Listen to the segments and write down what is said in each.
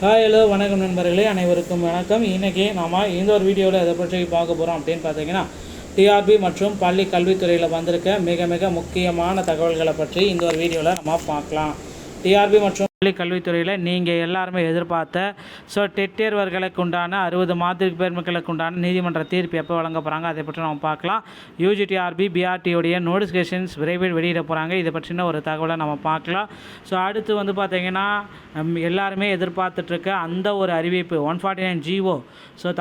Hello வணக்கம் நண்பர்களே, அனைவருக்கும் வணக்கம். இன்றைக்கி நாம் இந்த ஒரு வீடியோவில் எதை பற்றி பார்க்க போகிறோம் அப்படின்னு பார்த்தீங்கன்னா, டிஆர்பி மற்றும் பள்ளி கல்வித்துறையில் வந்திருக்க மிக மிக முக்கியமான தகவல்களை பற்றி இந்த ஒரு வீடியோவில் நம்ம பார்க்கலாம். டிஆர்பி மற்றும் பள்ளி கல்வித்துறையில் நீங்கள் எல்லாருமே எதிர்பார்த்த டெட் தேர்வர்களுக்கு உண்டான 60 மாதிரி பெருமக்களுக்கு உண்டான நீதிமன்ற தீர்ப்பு எப்போ வழங்க போகிறாங்க, அதை பற்றி நம்ம பார்க்கலாம். யூஜிடிஆர்பி பிஆர்டியோடைய நோட்டிஃபிகேஷன்ஸ் விரைவில் வெளியிட போகிறாங்க. இதை பற்றின ஒரு தகவலை நம்ம பார்க்கலாம். அடுத்து பார்த்திங்கன்னா எல்லாருமே எதிர்பார்த்துட்ருக்க அந்த ஒரு அறிவிப்பு 149 ஜிஓ.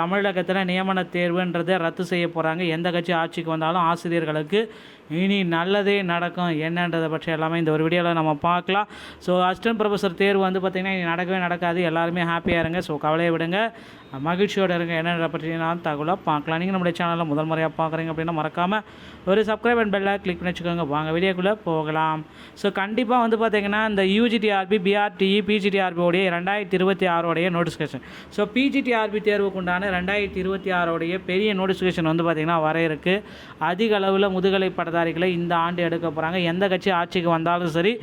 தமிழகத்தில் நியமன தேர்வுன்றதை ரத்து செய்ய போகிறாங்க. எந்த கட்சி ஆட்சிக்கு வந்தாலும் ஆசிரியர்களுக்கு இனி நல்லதே நடக்கும் என்னன்றதை பற்றி எல்லாமே இந்த ஒரு வீடியோவில் நம்ம பார்க்கலாம். அசிஸ்டன்ட் ப்ரொஃபஸர் தேர்வு பார்த்திங்கன்னா இனி நடக்கவே நடக்காது. எல்லாருமே ஹாப்பியாக இருங்க. கவலையை விடுங்க, மகிழ்ச்சியோடு இருங்க. என்னென்ன பற்றி நான் தகவலாக பார்க்கலாம். நீங்கள் நம்முடைய சேனலில் முதல் முறையாக பார்க்குறீங்க அப்படின்னா மறக்காமல் ஒரு சப்ஸ்கிரைப் அண்ட் பெல்லை கிளிக் பண்ணி வச்சுக்கோங்க. வாங்க வீடியோக்குள்ளே போகலாம். கண்டிப்பாக பார்த்திங்கன்னா இந்த யூஜிடிஆர்பி பிஆர்டிஇ பிஜிடிஆர்பியோடைய 2026 நோட்டிஃபிகேஷன். பிஜிடிஆர்பி தேர்வுக்கு உண்டான 2026 பெரிய நோட்டிஃபிகேஷன் பார்த்திங்கன்னா வர இருக்குது. அதிக அளவில் முதுகலை பட்டதாரிகளை இந்த ஆண்டு எடுக்க போகிறாங்க. எந்த கட்சி ஆட்சிக்கு வந்தாலும் சரி,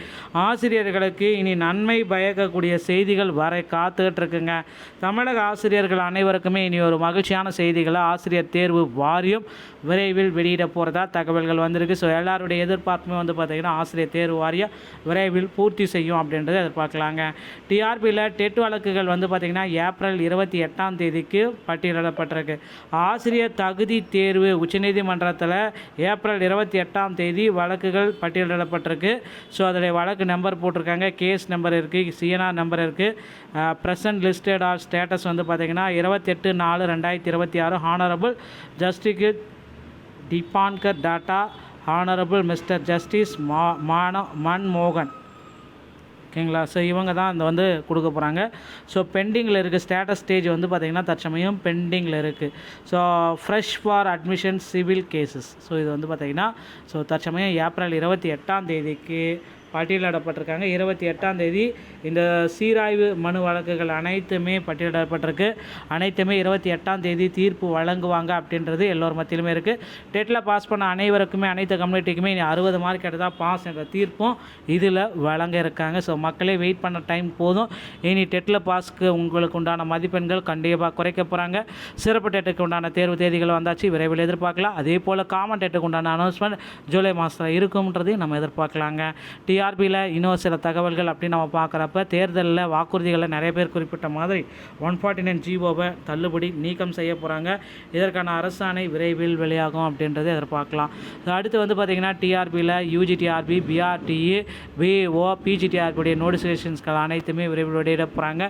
ஆசிரியர்களுக்கு இனி நன்மை பயக்கக்கூடிய செய்திகள் வர காத்துக்கிட்டு இருக்குங்க. தமிழக ஆசிரியர்கள் அனைவருக்குமே இனி ஒரு மகிழ்ச்சியான செய்திகளை ஆசிரியர் தேர்வு வாரியம் விரைவில் வெளியிட போகிறதா தகவல்கள் வந்திருக்கு. எல்லாருடைய எதிர்பார்ப்புமே பார்த்திங்கன்னா ஆசிரியர் தேர்வு வாரியம் விரைவில் பூர்த்தி செய்யும் அப்படின்றத எதிர்பார்க்கலாங்க. டிஆர்பியில் டெட் வழக்குகள் பார்த்திங்கன்னா ஏப்ரல் 28 பட்டியலிடப்பட்டிருக்கு. ஆசிரியர் தகுதி தேர்வு உச்சநீதிமன்றத்தில் ஏப்ரல் 28 வழக்குகள் பட்டியலிடப்பட்டிருக்கு. அதோடைய வழக்கு நம்பர் போட்டிருக்காங்க, கேஸ் நம்பர் இருக்குது, சிஎன்ஆர் நம்பர் இருக்குது. ப்ரெசன்ட் லிஸ்டட் ஆர் ஸ்டேட்டஸ் பார்த்திங்கன்னா 28/4/2026 honourable justice Dipankar Datta, honourable mister justice மன்மோகன். ஓகேங்களா? இவங்க தான் கொடுக்க போகிறாங்க. பெண்டிங்கில் இருக்குது. ஸ்டேட்டஸ் ஸ்டேஜ் பார்த்திங்கன்னா தற்சமயம் பெண்டிங்கில் இருக்குது. Fresh for admission civil cases. இது பார்த்திங்கன்னா தற்சமயம் ஏப்ரல் 28 பட்டியலிடப்பட்டிருக்காங்க. 28 இந்த சீராய்வு மனு வழக்குகள் அனைத்துமே பட்டியலிடப்பட்டிருக்கு. அனைத்துமே 28 தீர்ப்பு வழங்குவாங்க அப்படின்றது எல்லோரும் மத்தியிலுமே இருக்குது. டெட்டில் பாஸ் பண்ண அனைவருக்குமே, அனைத்து கம்யூனிட்டிக்குமே இனி 60 மார்க் எடுத்தால் பாஸ் என்ற தீர்ப்பும் இதில் வழங்க இருக்காங்க. மக்களே வெயிட் பண்ண டைம் போதும். இனி டெட்டில் பாஸ்க்கு உங்களுக்கு உண்டான மதிப்பெண்கள் கண்டிப்பாக குறைக்க போகிறாங்க. சிறப்பு டெட்டுக்கு உண்டான தேர்வு தேதிகள் வந்தாச்சு, விரைவில் எதிர்பார்க்கலாம். அதே போல் காமன் டெட்டுக்கு உண்டான அனௌன்ஸ்மெண்ட் ஜூலை மாதத்தில் இருக்கும்ன்றதையும் நம்ம எதிர்பார்க்கலாங்க. டிஆர்பியில் இன்னும் சில தகவல்கள் அப்படின்னு நம்ம பார்க்குறப்ப, தேர்தலில் வாக்குறுதிகளை நிறைய பேர் குறிப்பிட்ட மாதிரி 149 ஜிஓவை தள்ளுபடி நீக்கம் செய்ய போகிறாங்க. இதற்கான அரசாணை விரைவில் வெளியாகும் அப்படின்றத எதிர்பார்க்கலாம். அடுத்து பார்த்திங்கன்னா டிஆர்பியில் யூஜிடிஆர்பி பிஆர்டிஇ பிஓ பிஜிடிஆர்பியுடைய நோட்டிஃபிகேஷன்ஸ்கள் அனைத்துமே விரைவில் வெளியிட போகிறாங்க.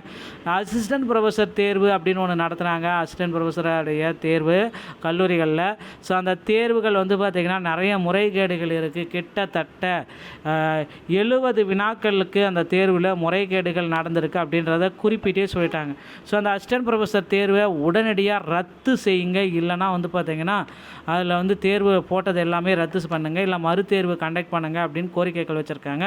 அசிஸ்டன்ட் ப்ரொஃபஸர் தேர்வு அப்படின்னு ஒன்று நடத்துகிறாங்க. அசிஸ்டன்ட் ப்ரொஃபஸருடைய தேர்வு கல்லூரிகளில். அந்த தேர்வுகள் பார்த்திங்கன்னா நிறைய முறைகேடுகள் இருக்குது. கிட்டத்தட்ட 70 வினாக்களுக்கு அந்த தேர்வில் முறைகேடுகள் நடந்திருக்கு அப்படின்றத குறிப்பிட்டே சொல்லிட்டாங்க. அந்த அசிஸ்டன்ட் ப்ரொஃபஸர் தேர்வை உடனடியாக ரத்து செய்யுங்க. இல்லைனா பார்த்திங்கன்னா அதில் தேர்வு போட்டது எல்லாமே ரத்து பண்ணுங்கள், இல்லை மறுதேர்வு கண்டக்ட் பண்ணுங்கள் அப்படின்னு கோரிக்கைகள் வச்சுருக்காங்க.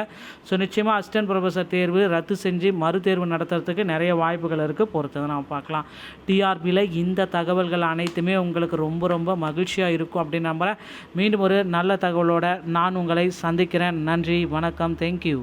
நிச்சயமாக அசிஸ்டன்ட் ப்ரொஃபஸர் தேர்வு ரத்து செஞ்சு மறுதேர்வு நடத்துறதுக்கு நிறைய வாய்ப்புகள் இருக்குது. பொறுத்தது நம்ம பார்க்கலாம். டிஆர்பியில் இந்த தகவல்கள் அனைத்துமே உங்களுக்கு ரொம்ப ரொம்ப மகிழ்ச்சியாக இருக்கும் அப்படின்னு நம்புகிறேன். மீண்டும் ஒரு நல்ல தகவலோடு நான் உங்களை சந்திக்கிறேன். நன்றி, வணக்கம், தேங்க்யூ.